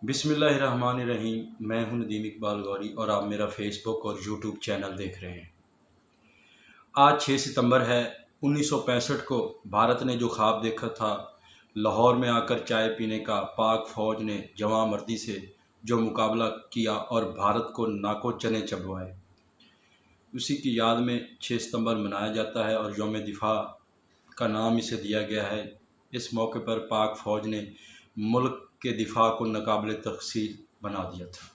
बिस्मिल्लाहिर्रहमानिर्रहीम। मैं हूं नदीम इकबाल गौरी और आप मेरा फेसबुक और यूट्यूब चैनल देख रहे हैं। आज 6 सितंबर है। 1965 को भारत ने जो ख्वाब देखा था, लाहौर में आकर चाय पीने का, पाक फ़ौज ने जवां मर्दी से जो मुकाबला किया और भारत को नाको चने चबवाए, उसी की याद में 6 सितंबर मनाया जाता है और यौम दिफा का नाम इसे दिया गया है। इस मौके पर पाक फ़ौज ने मुल्क के दिफा को नाकाबिले तफसील बना दिया था।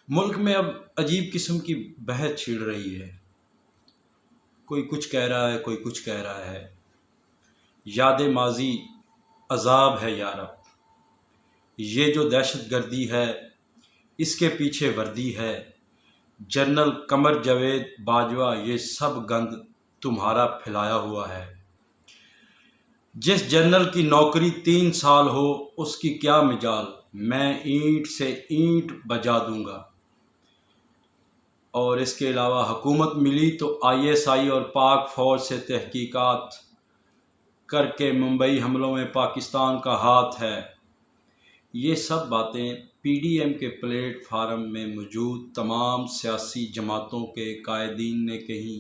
मुल्क में अब अजीब किस्म की बहस छिड़ रही है। कोई कुछ कह रहा है, कोई कुछ कह रहा है। याद माजी अजाब है यारब, ये जो दहशत गर्दी है इसके पीछे वर्दी है। जनरल कमर जावेद बाजवा, ये सब गंद तुम्हारा फैलाया हुआ है। जिस जनरल की नौकरी 3 साल हो उसकी क्या मिजाल, मैं ईंट से ईंट बजा दूंगा। और इसके अलावा हुकूमत मिली तो ISI और पाक फ़ौज से तहकीकात करके मुंबई हमलों में पाकिस्तान का हाथ है। ये सब बातें PDM के प्लेटफार्म में मौजूद तमाम सियासी जमातों के कायदीन ने कही।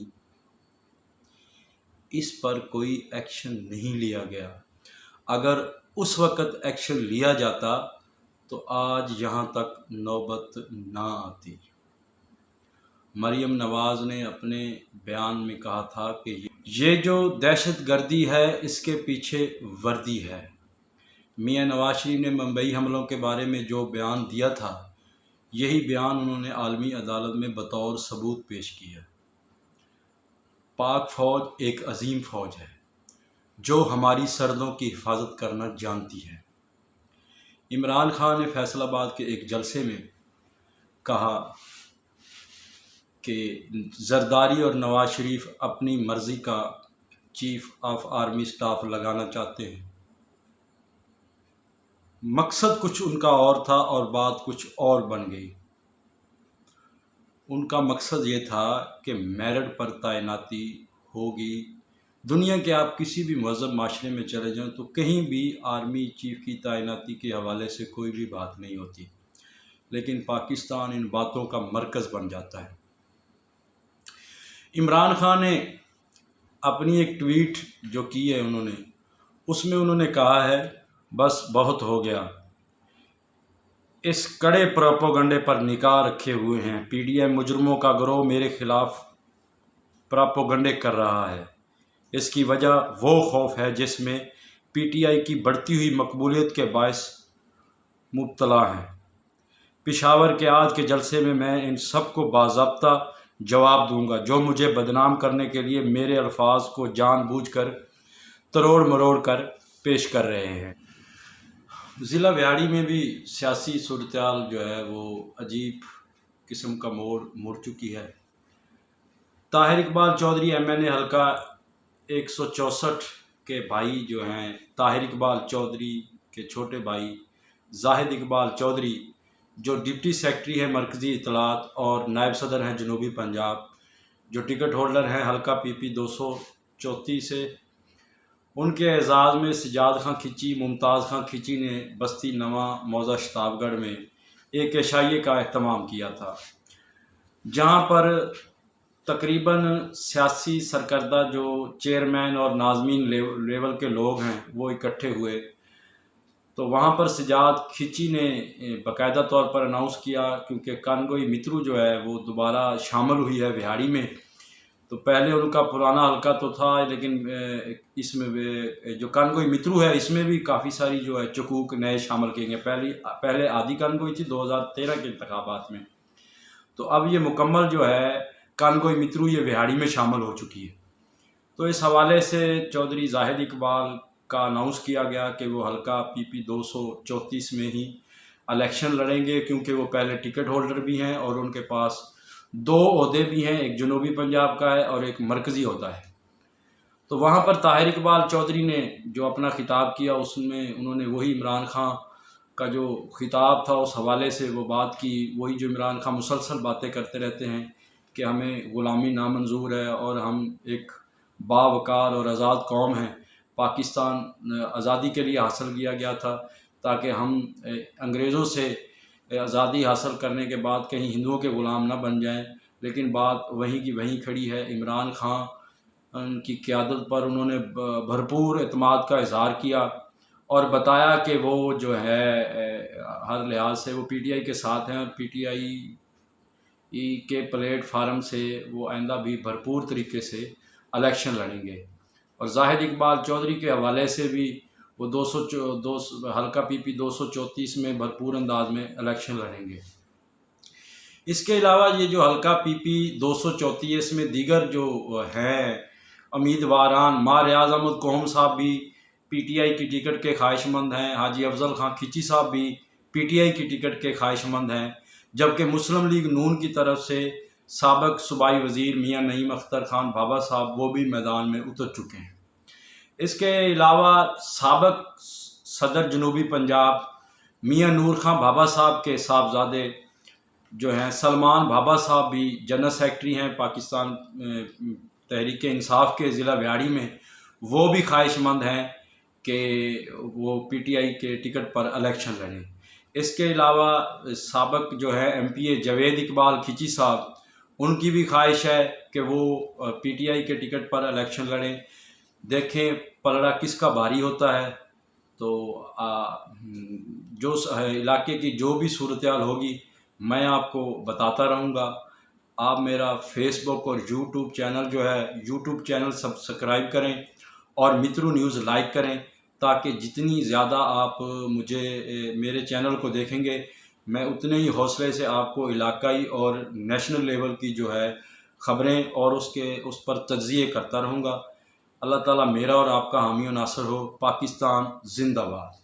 इस पर कोई एक्शन नहीं लिया गया। अगर उस वक़्त एक्शन लिया जाता तो आज यहाँ तक नौबत ना आती। मरियम नवाज़ ने अपने बयान में कहा था कि ये जो दहशत गर्दी है इसके पीछे वर्दी है। मियां नवाज शरीफ ने मुंबई हमलों के बारे में जो बयान दिया था, यही बयान उन्होंने आलमी अदालत में बतौर सबूत पेश किया। पाक फ़ौज एक अजीम फ़ौज है जो हमारी सरहदों की हिफाजत करना जानती है। इमरान खान ने फैसलाबाद के एक जलसे में कहा कि जरदारी और नवाज शरीफ अपनी मर्ज़ी का चीफ ऑफ आर्मी स्टाफ लगाना चाहते हैं। मकसद कुछ उनका और था और बात कुछ और बन गई। उनका मकसद ये था कि मेरिट पर तैनाती होगी। दुनिया के आप किसी भी मज़हब माशरे में चले जाएं तो कहीं भी आर्मी चीफ की तैनाती के हवाले से कोई भी बात नहीं होती, लेकिन पाकिस्तान इन बातों का मरकज़ बन जाता है। इमरान खान ने अपनी एक ट्वीट जो की है उसमें उन्होंने कहा है, बस बहुत हो गया, इस कड़े प्रोपोगंडे पर निगाह रखे हुए हैं। PDM मुजरमों का गिरोह मेरे खिलाफ प्रोपोगंडे कर रहा है। इसकी वजह वो खौफ है जिसमें PTI की बढ़ती हुई मकबूलियत के बायस मुब्तला हैं। पेशावर के आज के जलसे में मैं इन सब को बाज़ाब्ता जवाब दूंगा जो मुझे बदनाम करने के लिए मेरे अल्फाज को जानबूझकर तरोड़ मरोड़ कर पेश कर रहे हैं। ज़िला व्याड़ी में भी सियासी सूरत-ए-हाल जो है वो अजीब किस्म का मोड़ मुड़ चुकी है। ताहिर इकबाल चौधरी MNA हल्का 164 के भाई जो हैं, ताहिर इकबाल चौधरी के छोटे भाई जाहिद इकबाल चौधरी, जो डिप्टी सेक्रेटरी हैं मरकज़ी इत्तलात और नायब सदर हैं जनूबी पंजाब, जो टिकट होल्डर हैं हल्का PP 234 से, उनके एजाज़ में सजाद खां खिची, मुमताज़ खां खिची ने बस्ती नवा मौज़ा शताबगढ़ में एक एशाइये का अहतमाम किया था, जहां पर तकरीबन सियासी सरकर्दा जो चेयरमैन और नाज़मीन लेवल के लोग हैं वो इकट्ठे हुए। तो वहाँ पर सजाद खिची ने बाकायदा तौर पर अनाउंस किया, क्योंकि कानगोई मित्रू जो है वो दोबारा शामिल हुई है व्याड़ी में। तो पहले उनका पुराना हल्का तो था, लेकिन इसमें जो कानगोई मित्रू है इसमें भी काफ़ी सारी जो है चकूक नए शामिल किए गए। पहले आधी कानगोई थी 2013 के इंतखाबात में, तो अब ये मुकम्मल जो है कानगोई मित्रू ये व्याड़ी में शामिल हो चुकी है। तो इस हवाले से चौधरी जाहिद इकबाल का अनाउंस किया गया कि वो हल्का PP 234 में ही इलेक्शन लड़ेंगे, क्योंकि वो पहले टिकट होल्डर भी हैं और उनके पास 2 ओहदे भी हैं, एक जनूबी पंजाब का है और एक मरकज़ी ओहदा है। तो वहाँ पर ताहिर इकबाल चौधरी ने जो अपना खिताब किया उसमें उन्होंने वही इमरान खां का जो खिताब था उस हवाले से वो बात की, वही जो इमरान खां मुसलसल बातें करते रहते हैं कि हमें ग़ुलामी नामंजूर है और हम एक बावकार और आज़ाद कौम हैं। पाकिस्तान आज़ादी के लिए हासिल किया गया था, ताकि हम अंग्रेज़ों से आज़ादी हासिल करने के बाद कहीं हिंदुओं के ग़ुलाम ना बन जाएं। लेकिन बात वहीं की वहीं खड़ी है। इमरान खान की क़यादत पर उन्होंने भरपूर एतमाद का इज़हार किया और बताया कि वो जो है हर लिहाज से वो पीटीआई के साथ हैं और पीटीआई के प्लेटफार्म से वो आइंदा भी भरपूर तरीके से इलेक्शन लड़ेंगे। और जाहिद इकबाल चौधरी के हवाले से भी वो 200 हल्का पीपी 234 में भरपूर अंदाज में इलेक्शन लड़ेंगे। इसके अलावा ये जो हल्का पीपी 234 में दीगर जो हैं उम्मीदवारान, मां रियाज अहमद कोहम साहब भी पीटीआई की टिकट के ख्वाहिशमंद हैं, हाजी अफजल खां खिची साहब भी पीटीआई की टिकट के ख्वाहिशमंद हैं, जबकि मुस्लिम लीग नून की तरफ से साबिक सूबाई वज़ीर मियां नईम अख्तर खान बाबा साहब वो भी मैदान में उतर चुके हैं। इसके अलावा साबिक सदर जनूबी पंजाब मियां नूर खां बाबा साहब के साहबजादे जो हैं सलमान बाबा साहब भी जनरल सेक्रेटरी हैं पाकिस्तान तहरीक इंसाफ के ज़िला व्याड़ी में, वो भी ख्वाहिशमंद हैं कि वो पीटीआई के टिकट पर इलेक्शन लड़ें। इसके अलावा साबिक जो है एमपीए जावेद इकबाल खिची साहब, उनकी भी ख्वाहिश है कि वो पीटीआई के टिकट पर इलेक्शन लड़ें। देखें पलड़ा किसका भारी होता है। तो जो इलाके की जो भी सूरत हाल होगी मैं आपको बताता रहूँगा। आप मेरा फेसबुक और यूट्यूब चैनल जो है यूट्यूब चैनल सब्सक्राइब करें और मित्रू न्यूज़ लाइक करें, ताकि जितनी ज़्यादा आप मेरे चैनल को देखेंगे मैं उतने ही हौसले से आपको इलाकाई और नेशनल लेवल की जो है ख़बरें और उस पर तज्ज़िये करता रहूँगा। अल्लाह ताला मेरा और आपका हामी और नासर हो। पाकिस्तान जिंदाबाद।